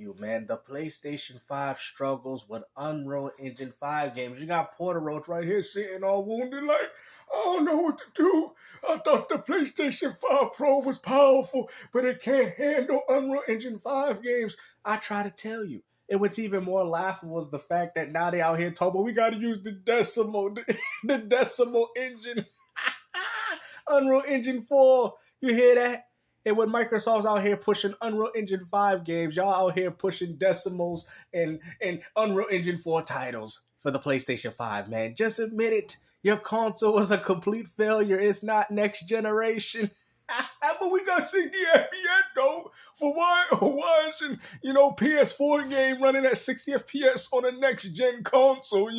you, man. The PlayStation 5 struggles with Unreal Engine 5 games. You got Puerto right here sitting all wounded like, I don't know what to do. I thought the PlayStation 5 Pro was powerful, but it can't handle Unreal Engine 5 games. I try to tell you. And what's even more laughable is the fact that now they out here talking about we got to use the Decima, the Decima engine. Unreal Engine 4. You hear that? And when Microsoft's out here pushing Unreal Engine 5 games, y'all out here pushing decimals and Unreal Engine 4 titles for the PlayStation 5, man. Just admit it. Your console was a complete failure. It's not next generation. But we got CD at the end, though. For why isn't, PS4 game running at 60 FPS on a next-gen console?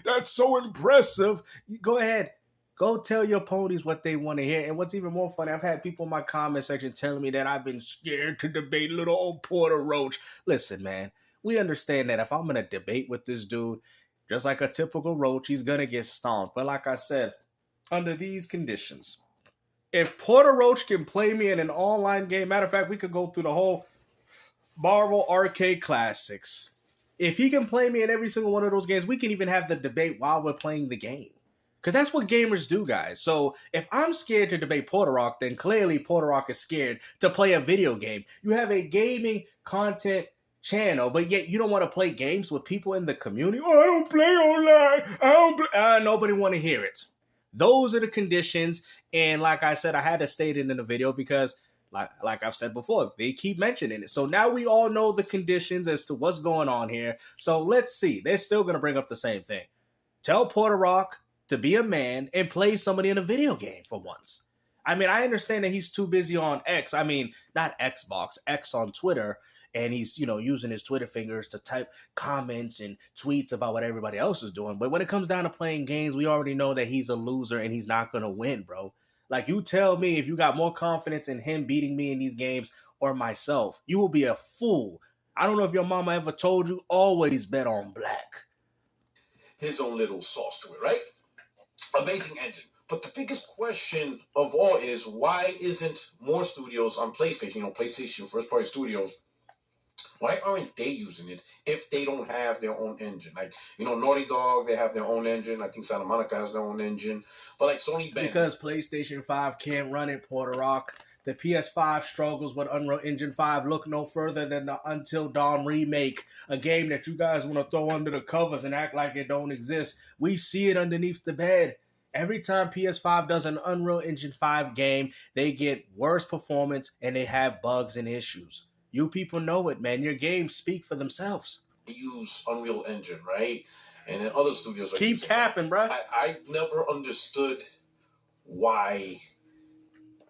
That's so impressive. Go ahead. Go tell your ponies what they want to hear. And what's even more funny, I've had people in my comment section telling me that I've been scared to debate little old Puerto Roach. Listen, man, we understand that if I'm going to debate with this dude, just like a typical Roach, he's going to get stomped. But like I said, under these conditions, if Puerto Roach can play me in an online game, matter of fact, we could go through the whole Marvel Arcade Classics. If he can play me in every single one of those games, we can even have the debate while we're playing the game. Because that's what gamers do, guys. So if I'm scared to debate Puerto Rock, then clearly Puerto Rock is scared to play a video game. You have a gaming content channel, but yet you don't want to play games with people in the community. Oh, I don't play online. I don't play. Nobody want to hear it. Those are the conditions. And like I said, I had to state it in the video because like I've said before, they keep mentioning it. So now we all know the conditions as to what's going on here. So let's see. They're still going to bring up the same thing. Tell Puerto Rock to be a man and play somebody in a video game for once. I mean, I understand that he's too busy on X. I mean, not Xbox, X on Twitter. And he's, using his Twitter fingers to type comments and tweets about what everybody else is doing. But when it comes down to playing games, we already know that he's a loser and he's not going to win, bro. Like, you tell me if you got more confidence in him beating me in these games or myself, you will be a fool. I don't know if your mama ever told you, always bet on black. His own little sauce to it, right? Amazing engine. But the biggest question of all is, why isn't more studios on PlayStation, PlayStation first-party studios, why aren't they using it if they don't have their own engine? Like, Naughty Dog, they have their own engine. I think Santa Monica has their own engine. But like Sony... Because PlayStation 5 can't run it, Puerto Rock. The PS5 struggles with Unreal Engine 5. Look no further than the Until Dawn remake, a game that you guys want to throw under the covers and act like it don't exist. We see it underneath the bed. Every time PS5 does an Unreal Engine 5 game, they get worse performance and they have bugs and issues. You people know it, man. Your games speak for themselves. They use Unreal Engine, right? And then other studios are keep capping, bro. I never understood why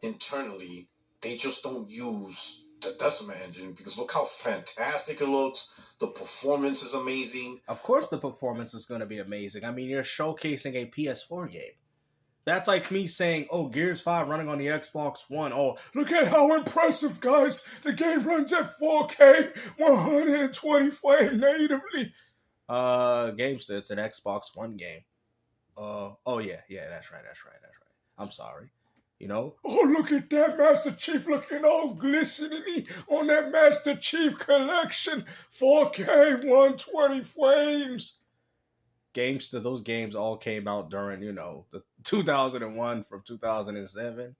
internally they just don't use the Decima engine, because look how fantastic it looks. The performance is amazing. Of course the performance is going to be amazing. I mean, you're showcasing a PS4 game. That's like me saying, oh, Gears 5 running on the Xbox One. Oh, look at how impressive, guys. The game runs at 4K, 120 frames natively. Gamester, it's an Xbox One game. Oh, yeah, that's right. I'm sorry. Oh, look at that Master Chief looking all glistening on that Master Chief collection. 4K, 120 frames. Gamester, those games all came out during, the 2001 from 2007.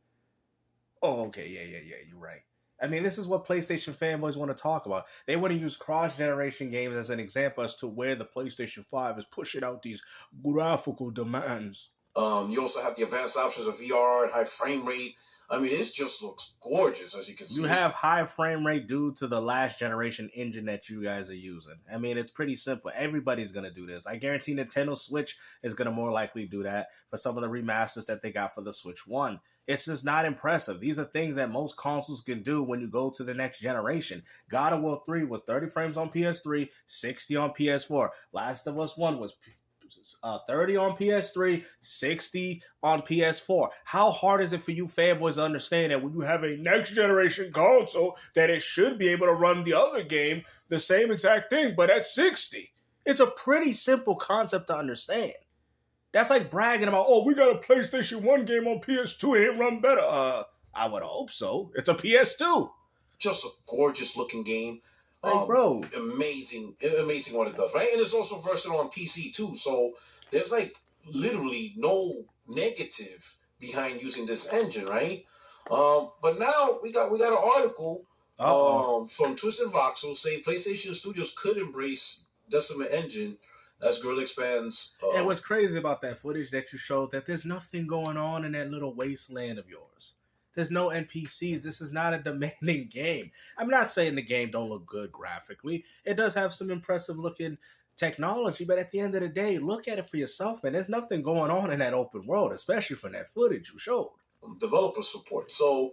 Oh, okay, yeah, you're right. I mean, this is what PlayStation fanboys want to talk about. They want to use cross-generation games as an example as to where the PlayStation 5 is pushing out these graphical demands. You also have the advanced options of VR and high frame rate. I mean, this just looks gorgeous, as you can see. You have high frame rate due to the last generation engine that you guys are using. I mean, it's pretty simple. Everybody's going to do this. I guarantee Nintendo Switch is going to more likely do that for some of the remasters that they got for the Switch 1. It's just not impressive. These are things that most consoles can do when you go to the next generation. God of War 3 was 30 frames on PS3, 60 on PS4. Last of Us 1 was 30 on PS3, 60 on PS4. How hard is it for you fanboys to understand that when you have a next generation console that it should be able to run the other game, the same exact thing, but at 60? It's a pretty simple concept to understand. That's like bragging about, oh, we got a PlayStation 1 game on PS2 and it run better. I would hope so. It's a PS2. Just a gorgeous looking game. Like, bro, amazing what it does, right? And it's also versatile on PC too. So there's like literally no negative behind using this engine, right? But now we got an article from Twisted Voxel saying PlayStation Studios could embrace Decima engine as Guerrilla expands. And what's crazy about that footage that you showed, that there's nothing going on in that little wasteland of yours. There's no NPCs. This is not a demanding game. I'm not saying the game don't look good graphically. It does have some impressive looking technology, but at the end of the day, look at it for yourself, man. There's nothing going on in that open world, especially from that footage you showed. Developer support. So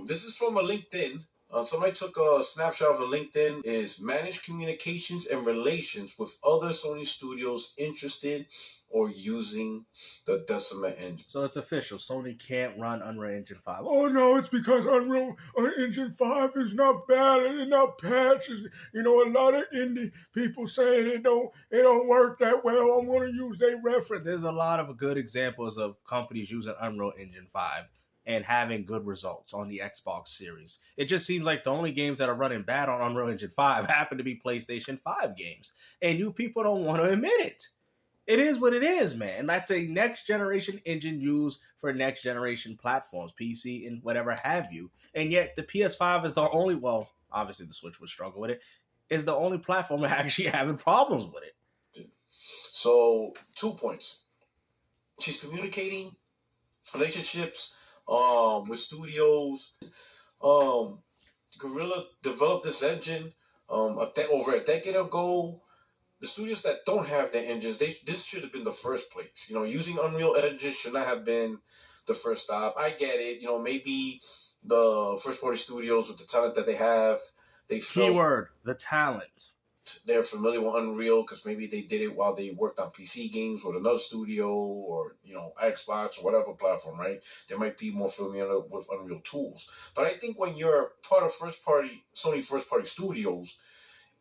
this is from a LinkedIn. Somebody took a snapshot of a LinkedIn. Is manage communications and relations with other Sony studios interested or using the Decima engine. So it's official. Sony can't run Unreal Engine 5. Oh no, it's because Unreal Engine 5 is not bad and it's not patched. You know, a lot of indie people saying it don't work that well. I'm going to use their reference. There's a lot of good examples of companies using Unreal Engine 5 and having good results on the Xbox Series. It just seems like the only games that are running bad on Unreal Engine 5 happen to be PlayStation 5 games. And you people don't want to admit it. It is what it is, man. That's a next generation engine used for next generation platforms, PC and whatever have you. And yet the PS5 is the only, well, obviously the Switch would struggle with it, is the only platform actually having problems with it. So 2 points. She's communicating relationships with studios. Guerrilla developed this engine over a decade ago. The studios that don't have the engines, this should have been the first place. You know, using Unreal Engine should not have been the first stop. I get it. You know, maybe the first-party studios with the talent that they have, they felt keyword, the talent. They're familiar with Unreal because maybe they did it while they worked on PC games with another studio or, you know, Xbox or whatever platform, right? They might be more familiar with Unreal tools. But I think when you're part of Sony first-party studios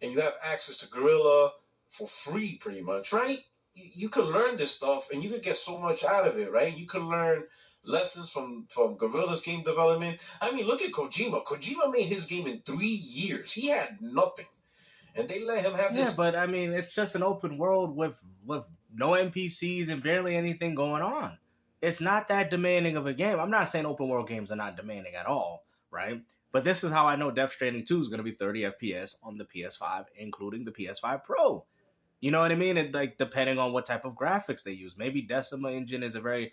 and you have access to Guerrilla for free pretty much, right? You can learn this stuff and you can get so much out of it, right? You can learn lessons from Guerrilla's game development. I mean, look at Kojima. Kojima made his game in 3 years. He had nothing. And they let him have this. Yeah, but I mean, it's just an open world with no NPCs and barely anything going on. It's not that demanding of a game. I'm not saying open world games are not demanding at all, right? But this is how I know Death Stranding 2 is going to be 30 FPS on the PS5, including the PS5 Pro. You know what I mean? It, like, depending on what type of graphics they use. Maybe Decima engine is a very,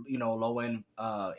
you know, low-end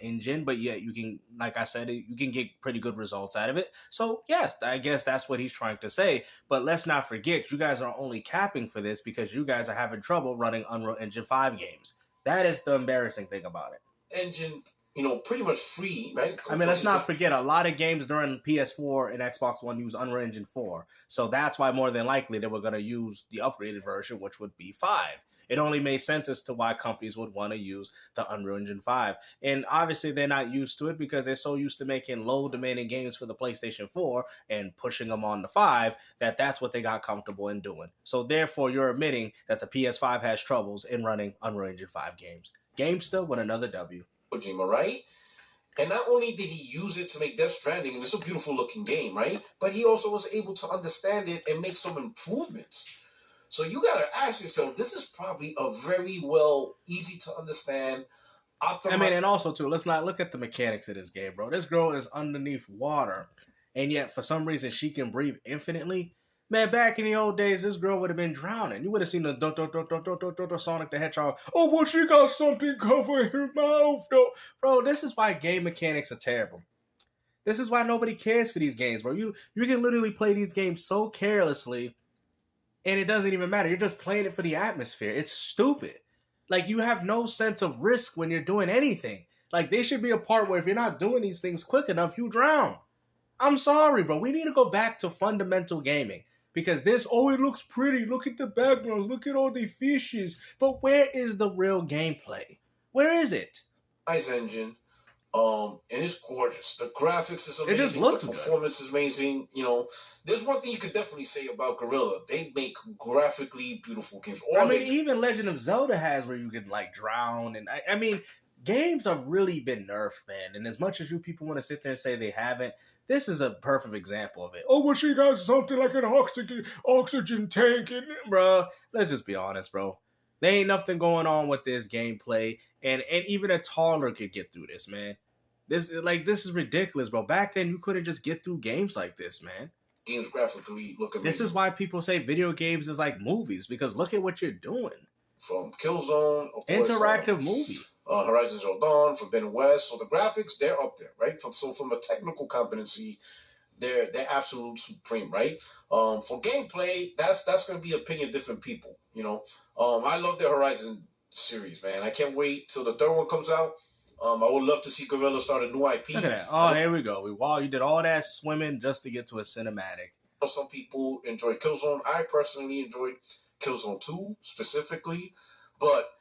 engine, but yeah, you can, like I said, you can get pretty good results out of it. So, yes, I guess that's what he's trying to say. But let's not forget, you guys are only capping for this because you guys are having trouble running Unreal Engine 5 games. That is the embarrassing thing about it. Engine, you know, pretty much free, right? I mean, let's not forget, a lot of games during PS4 and Xbox One use Unreal Engine 4. So that's why more than likely they were going to use the upgraded version, which would be 5. It only made sense as to why companies would want to use the Unreal Engine 5. And obviously they're not used to it because they're so used to making low demanding games for the PlayStation 4 and pushing them on the 5 that that's what they got comfortable in doing. So therefore you're admitting that the PS5 has troubles in running Unreal Engine 5 games. GameStop with another W. Kojima, right? And not only did he use it to make Death Stranding, and it's a beautiful looking game, right? But he also was able to understand it and make some improvements. So you gotta ask yourself, this is probably a very easy to understand. I mean, and also too, let's not look at the mechanics of this game, bro. This girl is underneath water, and yet for some reason she can breathe infinitely. Man, back in the old days, this girl would have been drowning. You would have seen the Sonic the Hedgehog. Oh, well, she got something covering her mouth, though. Bro, this is why game mechanics are terrible. This is why nobody cares for these games, bro. You can literally play these games so carelessly, and it doesn't even matter. You're just playing it for the atmosphere. It's stupid. Like, you have no sense of risk when you're doing anything. Like, there should be a part where if you're not doing these things quick enough, you drown. I'm sorry, bro. We need to go back to fundamental gaming. Because this, oh, it looks pretty. Look at the backgrounds. Look at all the fishes. But where is the real gameplay? Where is it? Nice engine. And it's gorgeous. The graphics is amazing. It just looks good. The performance is amazing. You know, there's one thing you could definitely say about Guerrilla. They make graphically beautiful games. Even Legend of Zelda has where you can, like, drown. And I mean, games have really been nerfed, man. And as much as you people want to sit there and say they haven't, This is a perfect example of it. Oh, well, she got something like an oxygen tank in it. Bro, let's just be honest, bro. There ain't nothing going on with this gameplay, and even a toddler could get through this, man. This is ridiculous, bro. Back then, you couldn't just get through games like this, man. Games graphically look amazing. This is why people say video games is like movies, because look at what you're doing. From Killzone, of course, interactive movie. Horizon Zero Dawn, Forbidden West. So the graphics, they're up there, right? So from a technical competency, they're absolute supreme, right? For gameplay, that's going to be opinion different people, you know. I love the Horizon series, man. I can't wait till the third one comes out. I would love to see Guerrilla start a new IP. Look at that. Oh, here we go. You did all that swimming just to get to a cinematic. Some people enjoy Killzone. I personally enjoyed Killzone 2 specifically. But,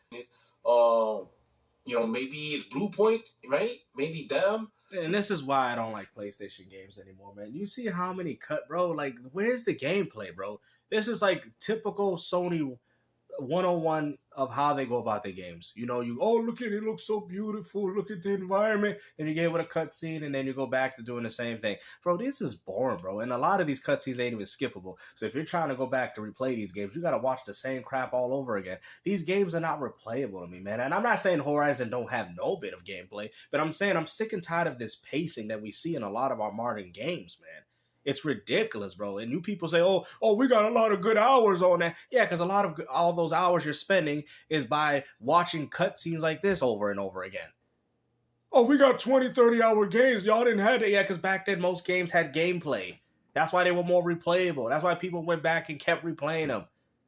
maybe it's Blue Point, right? Maybe them. And this is why I don't like PlayStation games anymore, man. You see how many bro? Like, where's the gameplay, bro? This is like typical Sony 101 of how they go about their games. Look at it, looks so beautiful. Look at the environment. Then you get with a cutscene, and then you go back to doing the same thing. Bro, this is boring, bro. And a lot of these cutscenes ain't even skippable. So if you're trying to go back to replay these games, you got to watch the same crap all over again. These games are not replayable to me, man. And I'm not saying Horizon don't have no bit of gameplay, but I'm saying I'm sick and tired of this pacing that we see in a lot of our modern games, man. It's ridiculous, bro. And you people say, oh, we got a lot of good hours on that. Yeah, because a lot of all those hours you're spending is by watching cutscenes like this over and over again. Oh, we got 20, 30-hour games. Y'all didn't have it. Yeah, because back then most games had gameplay. That's why they were more replayable. That's why people went back and kept replaying them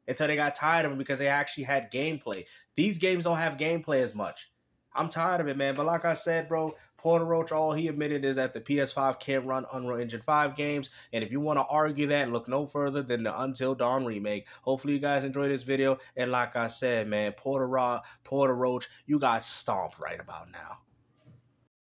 until they got tired of them, because they actually had gameplay. These games don't have gameplay as much. I'm tired of it, man. But like I said, bro, Puerto, all he admitted is that the PS5 can't run Unreal Engine 5 games. And if you want to argue that, look no further than the Until Dawn remake. Hopefully you guys enjoyed this video. And like I said, man, Puerto, you got stomped right about now.